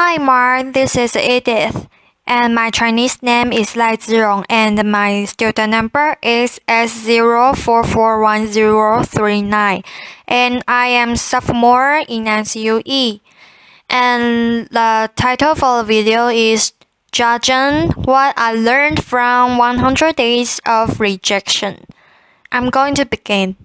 Hi Mark, this is Edith, and my Chinese name is Lai Zirong, and my student number is S04411039, and I am sophomore in NCUE. And the title for the video is Jiang, What I Learned from 100 Days of Rejection. I'm going to begin.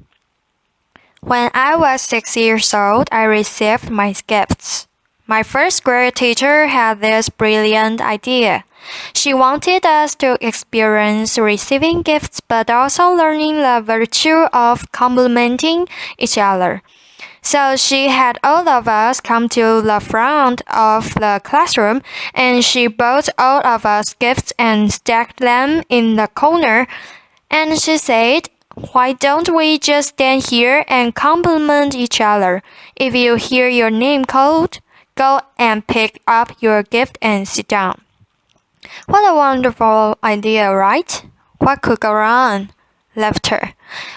When I was 6 years old, I received my gifts. My first grade teacher had this brilliant idea. She wanted us to experience receiving gifts but also learning the virtue of complimenting each other. So she had all of us come to the front of the classroom and she bought all of us gifts and stacked them in the corner. And she said, "Why don't we just stand here and compliment each other? If you hear your name called, go and pick up your gift and sit down." What a wonderful idea, right? What could go wrong? Laughter.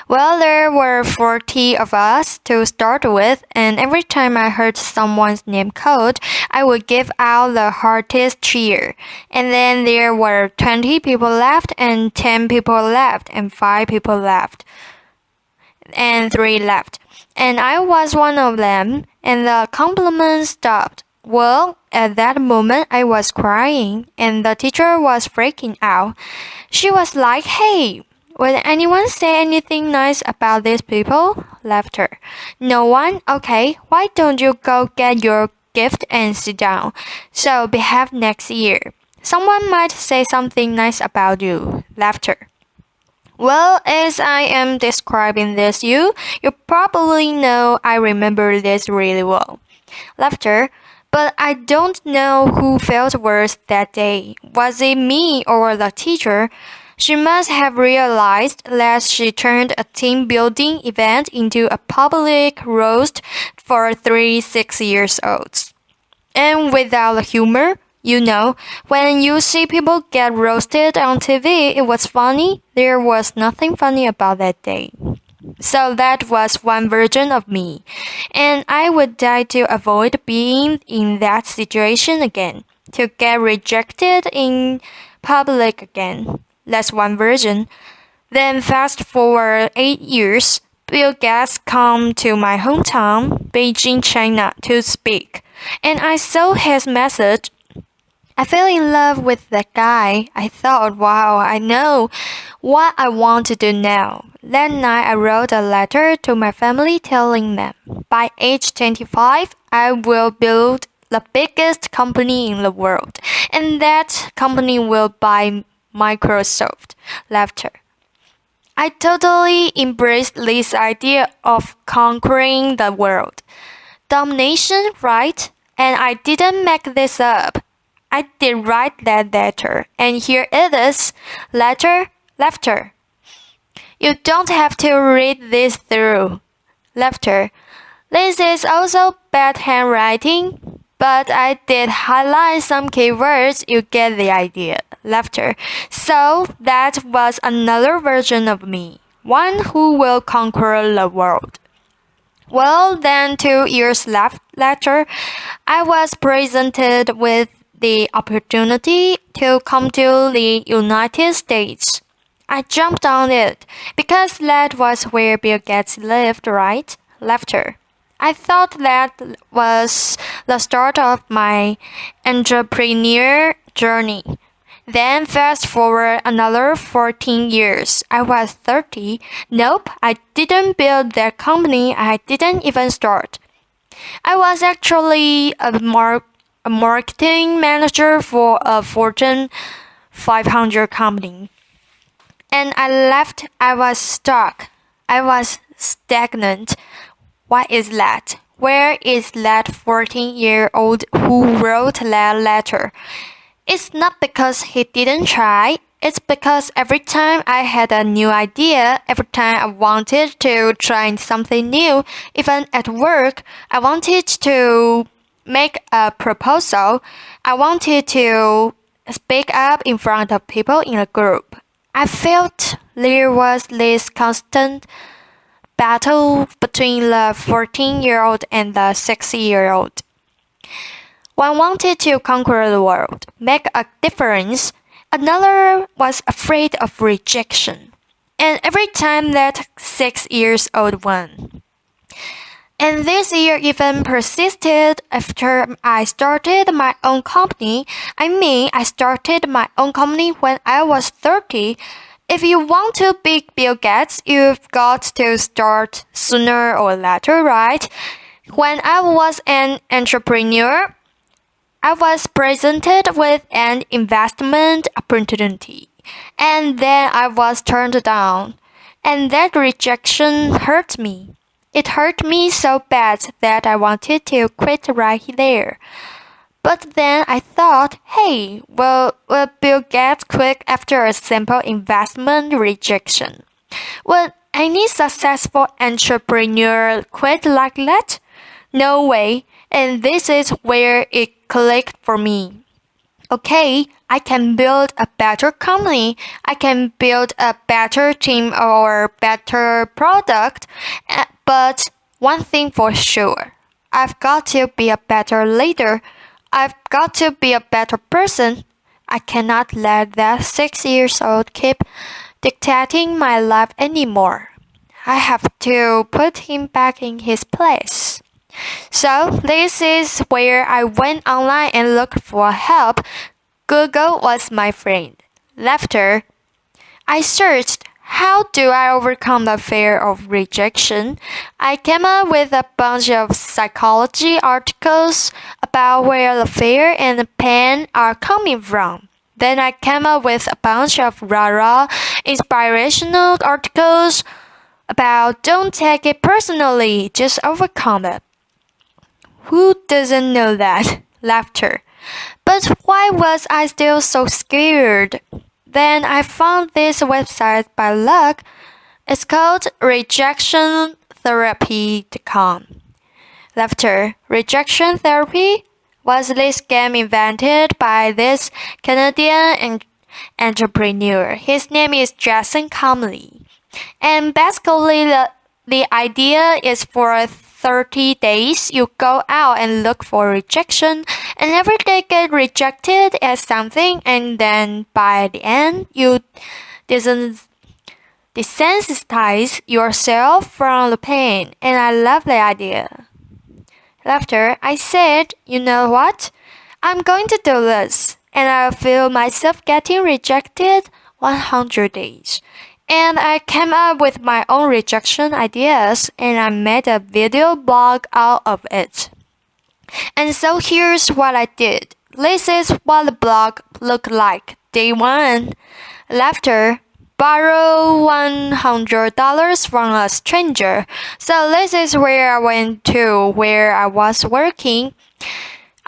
Well, there were 40 of us to start with, and every time I heard someone's name called, I would give out the heartiest cheer. And then there were 20 people left, and 10 people left, and 5 people left, and 3 left. And I was one of them, and the compliments stopped. Well, at that moment, I was crying, and the teacher was freaking out. She was like, "Hey, will anyone say anything nice about these people?" Laughter. No one? Okay, why don't you go get your gift and sit down? So behave next year. Someone might say something nice about you. Laughter. Well, as I am describing this you probably know I remember this really well. Laughter. But I don't know who felt worse that day. Was it me or the teacher? She must have realized that she turned a team-building event into a public roast for 3 6-year-olds. And without the humor, when you see people get roasted on TV, it was funny. There was nothing funny about that day. So that was one version of me. And I would die to avoid being in that situation again. To get rejected in public again. That's one version. Then fast forward 8 years, Bill Gates come to my hometown, Beijing, China, to speak. And I saw his message. I fell in love with that guy. I thought, wow, I know what I want to do now. That night I wrote a letter to my family telling them, by age 25, I will build the biggest company in the world. And that company will buy Microsoft. Laughter. I totally embraced this idea of conquering the world. Domination, right? And I didn't make this up. I did write that letter, and here it is. Letter, laughter. You don't have to read this through. Laughter. This is also bad handwriting, but I did highlight some keywords. You get the idea. Laughter. So that was another version of me, one who will conquer the world. Well, then 2 years later, I was presented with the opportunity to come to the United States. I jumped on it because that was where Bill Gates lived, right? Laughter. I thought that was the start of my entrepreneur journey. Then fast forward another 14 years. I was 30. Nope, I didn't build that company. I didn't even start. I was actually a marketing manager for a Fortune 500 company. And I left. I was stuck. I was stagnant. What is that? Where is that 14-year-old who wrote that letter? It's not because he didn't try. It's because every time I had a new idea, every time I wanted to try something new, even at work, I wanted to make a proposal. I wanted to speak up in front of people in a group. I felt there was this constant battle between the 14-year-old and the 6-year-old. One wanted to conquer the world, make a difference. Another was afraid of rejection. And every time that 6-year-old one. And this year even persisted after I started my own company. I started my own company when I was 30. If you want to be Bill Gates, you've got to start sooner or later, right? When I was an entrepreneur, I was presented with an investment opportunity, and then I was turned down. And that rejection hurt me. It hurt me so bad that I wanted to quit right there. But then I thought, hey, will Bill Gates quit after a simple investment rejection? Would any successful entrepreneur quit like that? No way. And this is where it clicked for me. Okay, I can build a better company. I can build a better team or better product. But one thing for sure, I've got to be a better leader. I've got to be a better person. I cannot let that 6-year-old keep dictating my life anymore. I have to put him back in his place. So this is where I went online and looked for help. Google was my friend. Laughter. I searched, how do I overcome the fear of rejection? I came up with a bunch of psychology articles about where the fear and the pain are coming from. Then I came up with a bunch of rah-rah inspirational articles about don't take it personally, just overcome it. Who doesn't know that? Laughter. But why was I still so scared? Then I found this website by luck. It's called rejectiontherapy.com. Laughter. Rejection therapy was this game invented by this Canadian entrepreneur. His name is Jason Comley. And basically the idea is for 30 days, you go out and look for rejection, and every day get rejected as something, and then by the end, you desensitize yourself from the pain. And I love the idea. Laughter, I said, you know what? I'm going to do this, and I'll feel myself getting rejected 100 days. And I came up with my own rejection ideas, and I made a video blog out of it. And so here's what I did. This is what the blog looked like. Day 1. Laughter. Borrow $100 from a stranger. So this is where I went to where I was working.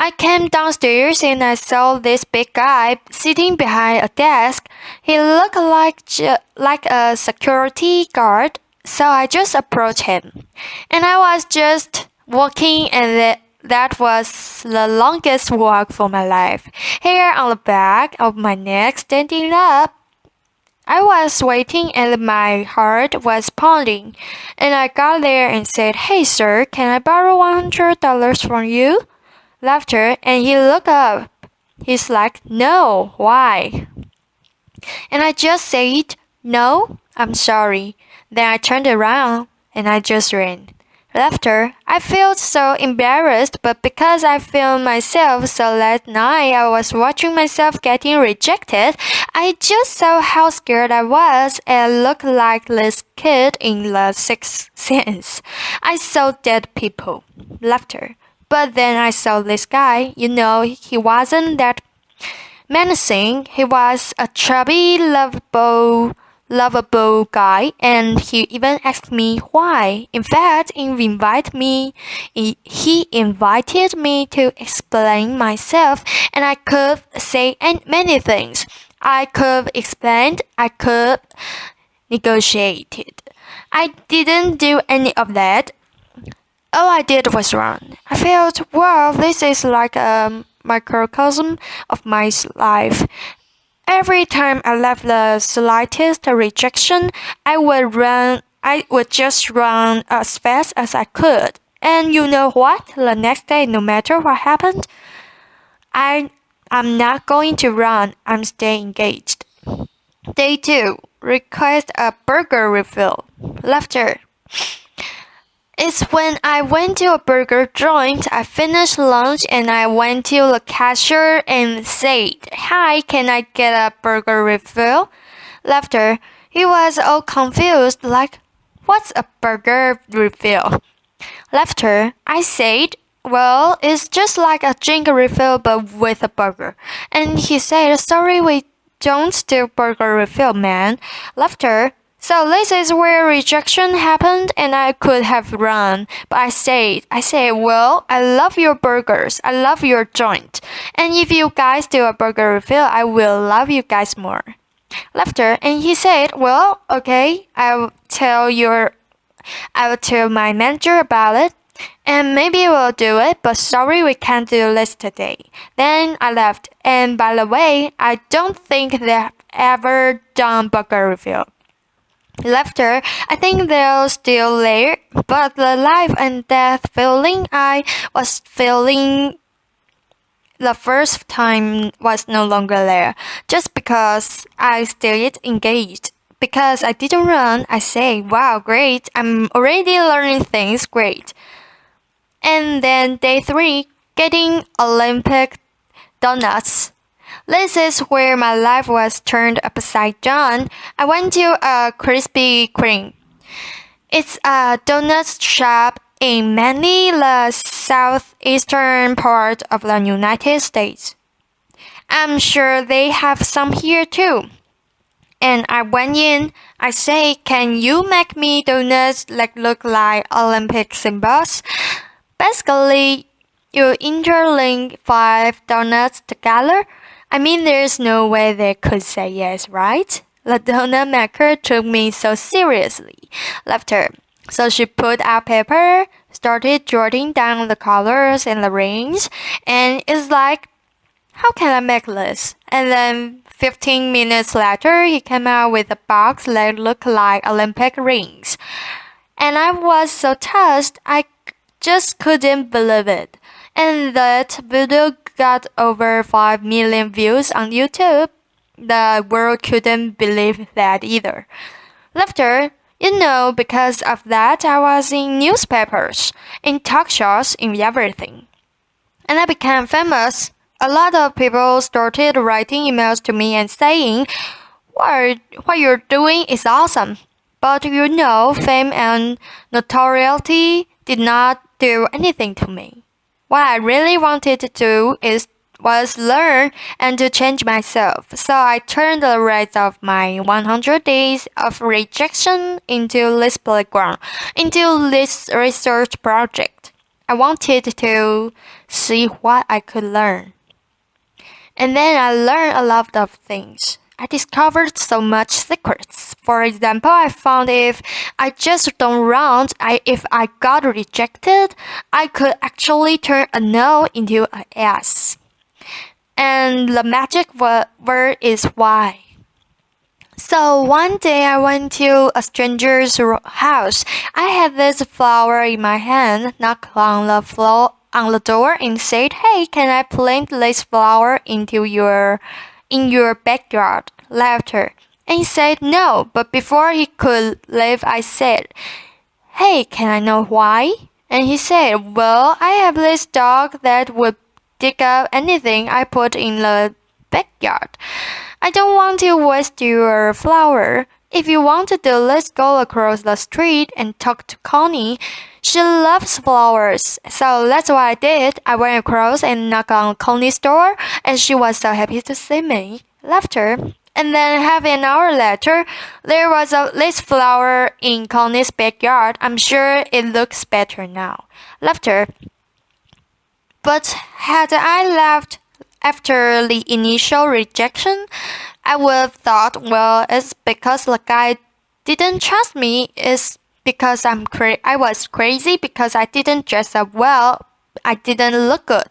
I came downstairs and I saw this big guy sitting behind a desk. He looked like a security guard, so I just approached him. And I was just walking, and that was the longest walk for my life. Hair on the back of my neck standing up. I was waiting and my heart was pounding. And I got there and said, "Hey sir, can I borrow $100 from you?" Laughter, and he looked up. He's like, "No, why?" And I just said, "No, I'm sorry." Then I turned around and I just ran. Laughter. I felt so embarrassed, but because I filmed myself so last night I was watching myself getting rejected, I just saw how scared I was and looked like this kid in The Sixth Sense. I saw dead people. Laughter. But then I saw this guy. He wasn't that menacing. He was a chubby, lovable guy, and he even asked me why. In fact, he invited me to explain myself, and I could say many things. I could explain, I could negotiate. I didn't do any of that. All I did was run. I felt, wow, this is like a microcosm of my life. Every time I left the slightest rejection, I would just run as fast as I could. And you know what? The next day, no matter what happened, I'm not going to run. I'm staying engaged. Day 2. Request a burger refill. Laughter. It's when I went to a burger joint. I finished lunch and I went to the cashier and said, "Hi, can I get a burger refill?" Laughter. He was all confused, like, "What's a burger refill?" Laughter. I said, "Well, it's just like a drink refill but with a burger." And he said, "Sorry, we don't do burger refill, man." Laughter. So this is where rejection happened and I could have run. But I said, "Well, I love your burgers. I love your joint. And if you guys do a burger refill, I will love you guys more." Laughter. And he said, "Well, okay, I will tell my manager about it, and maybe we'll do it, but sorry we can't do this today." Then I left, and by the way, I don't think they've ever done burger refill. Laughter. I think they're still there, but the life and death feeling I was feeling the first time was no longer there, just because I stayed engaged. Because I didn't run, I say, "Wow, great, I'm already learning things, great." And then day 3, getting Olympic donuts. This is where my life was turned upside down. I went to a Krispy Kreme. It's a donut shop in mainly the southeastern part of the United States. I'm sure they have some here too. And I went in. I say, "Can you make me donuts that look like Olympic symbols?" Basically, you interlink 5 donuts together. I mean, there's no way they could say yes, right? The donut maker took me so seriously. Laughter. So she put out paper, started jotting down the colors and the rings, and it's like, "How can I make this?" And then 15 minutes later, he came out with a box that looked like Olympic rings. And I was so touched, I just couldn't believe it. And that video got over 5 million views on YouTube. The world couldn't believe that either. Laughter. Because of that, I was in newspapers, in talk shows, in everything. And I became famous. A lot of people started writing emails to me and saying, what you're doing is awesome. But fame and notoriety did not do anything to me. What I really wanted to do was learn and to change myself. So I turned the rest of my 100 days of rejection into this playground, into this research project. I wanted to see what I could learn. And then I learned a lot of things. I discovered so much secrets. For example, I found if I just don't run, if I got rejected, I could actually turn a no into a yes. And the magic word is why. So one day I went to a stranger's house. I had this flower in my hand, knocked on the door and said, "Hey, can I plant this flower in your backyard?" Laughter. And he said no, but before he could leave, I said, "Hey, can I know why?" And he said, "Well, I have this dog that would dig up anything I put in the backyard. I don't want to waste your flower. If you want to do, let's go across the street and talk to Connie. She loves flowers." So that's what I did. I went across and knocked on Connie's door, and she was so happy to see me. Laughter. And then half an hour later, there was this flower in Connie's backyard. I'm sure it looks better now. Laughter. But had I left after the initial rejection, I would have thought, well, it's because the guy didn't trust me. It's because I was crazy because I didn't dress up well. I didn't look good.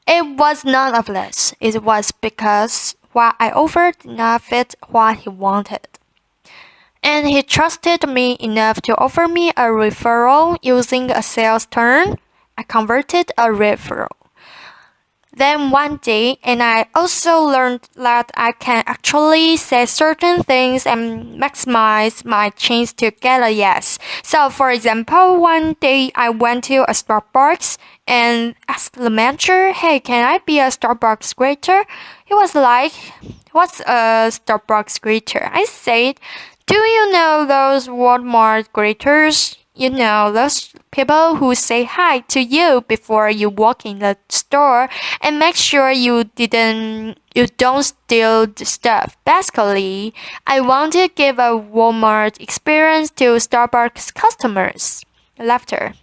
It was none of this. It was because what I offered did not fit what he wanted. And he trusted me enough to offer me a referral using a sales term. I converted a referral. Then one day, and I also learned that I can actually say certain things and maximize my chance to get a yes. So, for example, one day I went to a Starbucks and asked the manager, "Hey, can I be a Starbucks greeter?" He was like, "What's a Starbucks greeter?" I said, "Do you know those Walmart greeters? You know, those people who say hi to you before you walk in the store and make sure you don't steal the stuff. Basically, I want to give a Walmart experience to Starbucks customers." Laughter.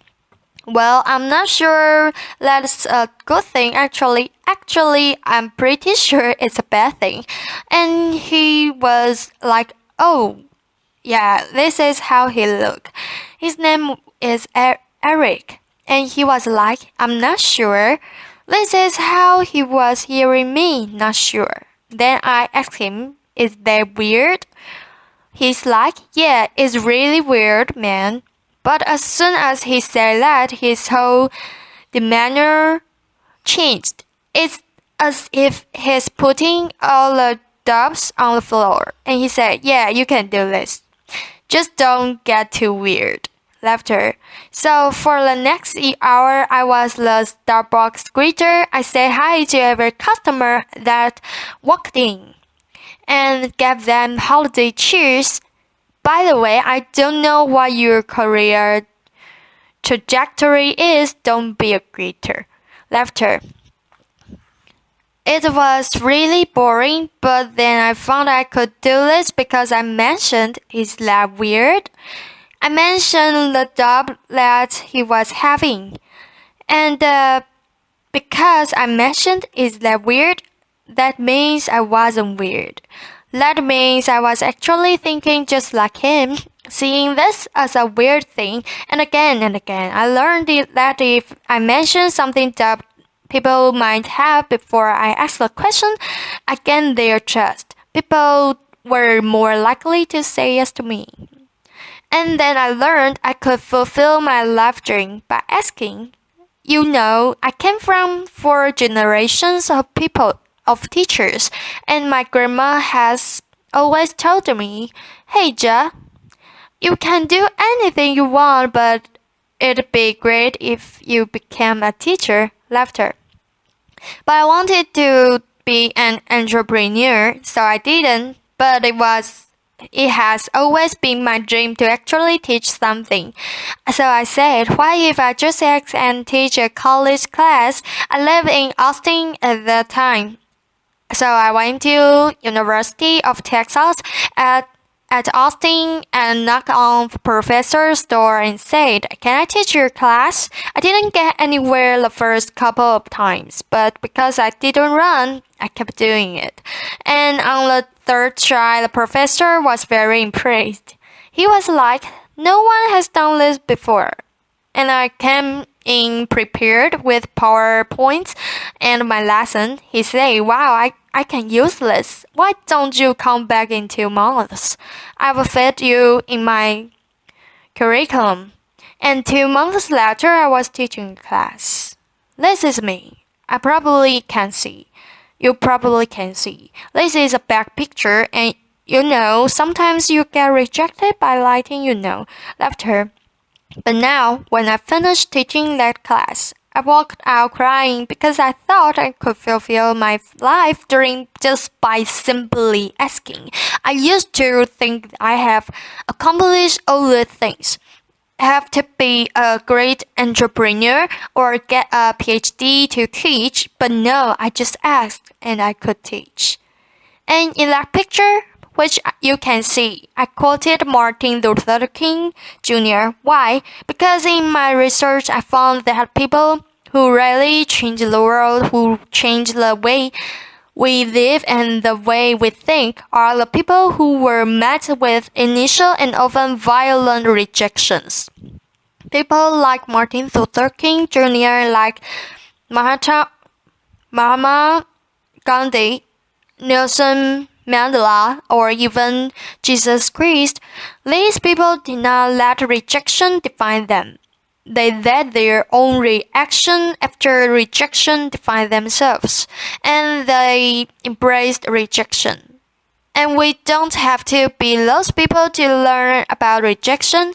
Well, I'm not sure that's a good thing actually. Actually, I'm pretty sure it's a bad thing. And he was like, "Oh, yeah, this is how he looked. His name is Eric." And he was like, "I'm not sure. This is how he was hearing me, not sure." Then I asked him, "Is that weird?" He's like, "Yeah, it's really weird, man." But as soon as he said that, his whole demeanor changed. It's as if he's putting all the dubs on the floor. And he said, "Yeah, you can do this. Just don't get too weird." Laughter. So for the next hour, I was the Starbucks greeter. I said hi to every customer that walked in and gave them holiday cheers. By the way, I don't know what your career trajectory is. Don't be a greeter. Laughter. It was really boring, but then I found I could do this because I mentioned, "Is that weird?" I mentioned the job that he was having. And because I mentioned, "Is that weird?" that means I wasn't weird. That means I was actually thinking just like him, seeing this as a weird thing. And again, I learned that if I mention something that people might have before I ask the question, I gain their trust. People were more likely to say yes to me. And then I learned I could fulfill my life dream by asking. You know, I came from 4 generations of people, of teachers, and my grandma has always told me, "Hey, Ja, you can do anything you want, but it'd be great if you became a teacher." Laughter. But I wanted to be an entrepreneur, so I didn't. But it has always been my dream to actually teach something. So I said, "What if I just ask and teach a college class?" I lived in Austin at that time. So I went to University of Texas at Austin and knocked on the professor's door and said, "Can I teach your class?" I didn't get anywhere the first couple of times, but because I didn't run, I kept doing it. And on the third try, the professor was very impressed. He was like, "No one has done this before." And I came in prepared with PowerPoints and my lesson. He said, "Wow, I can use this. Why don't you come back in 2 months? I will fit you in my curriculum." And 2 months later, I was teaching class. This is me. I probably can see. You probably can see. This is a back picture, and sometimes you get rejected by lighting, Laughter. But now, when I finished teaching that class, I walked out crying because I thought I could fulfill my life dream just by simply asking. I used to think I have accomplished all the things. I have to be a great entrepreneur or get a PhD to teach, but no, I just asked and I could teach. And in that picture, which you can see, I quoted Martin Luther King Jr. Why? Because in my research, I found that people who really change the world, who change the way we live and the way we think, are the people who were met with initial and often violent rejections. People like Martin Luther King Jr., like Mahatma Gandhi, Nelson Mandela, or even Jesus Christ, these people did not let rejection define them. They let their own reaction after rejection define themselves, and they embraced rejection. And we don't have to be those people to learn about rejection.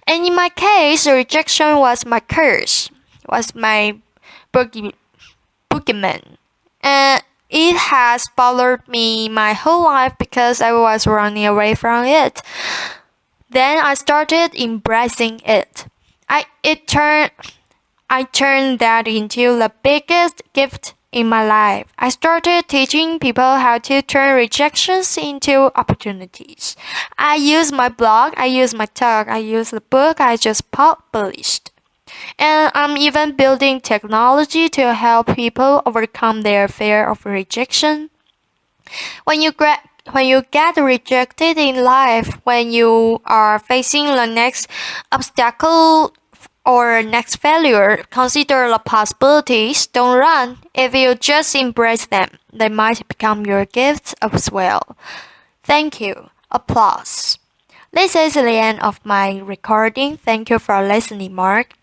And in my case, rejection was my curse, was my boogeyman. And it has followed me my whole life because I was running away from it. Then I started embracing it. I turned that into the biggest gift in my life. I started teaching people how to turn rejections into opportunities. I use my blog, I use my talk, I use the book I just published. And I'm even building technology to help people overcome their fear of rejection. When you get rejected in life, when you are facing the next obstacle or next failure, consider the possibilities. Don't run. If you just embrace them, they might become your gifts as well. Thank you. Applause. This is the end of my recording. Thank you for listening, Mark.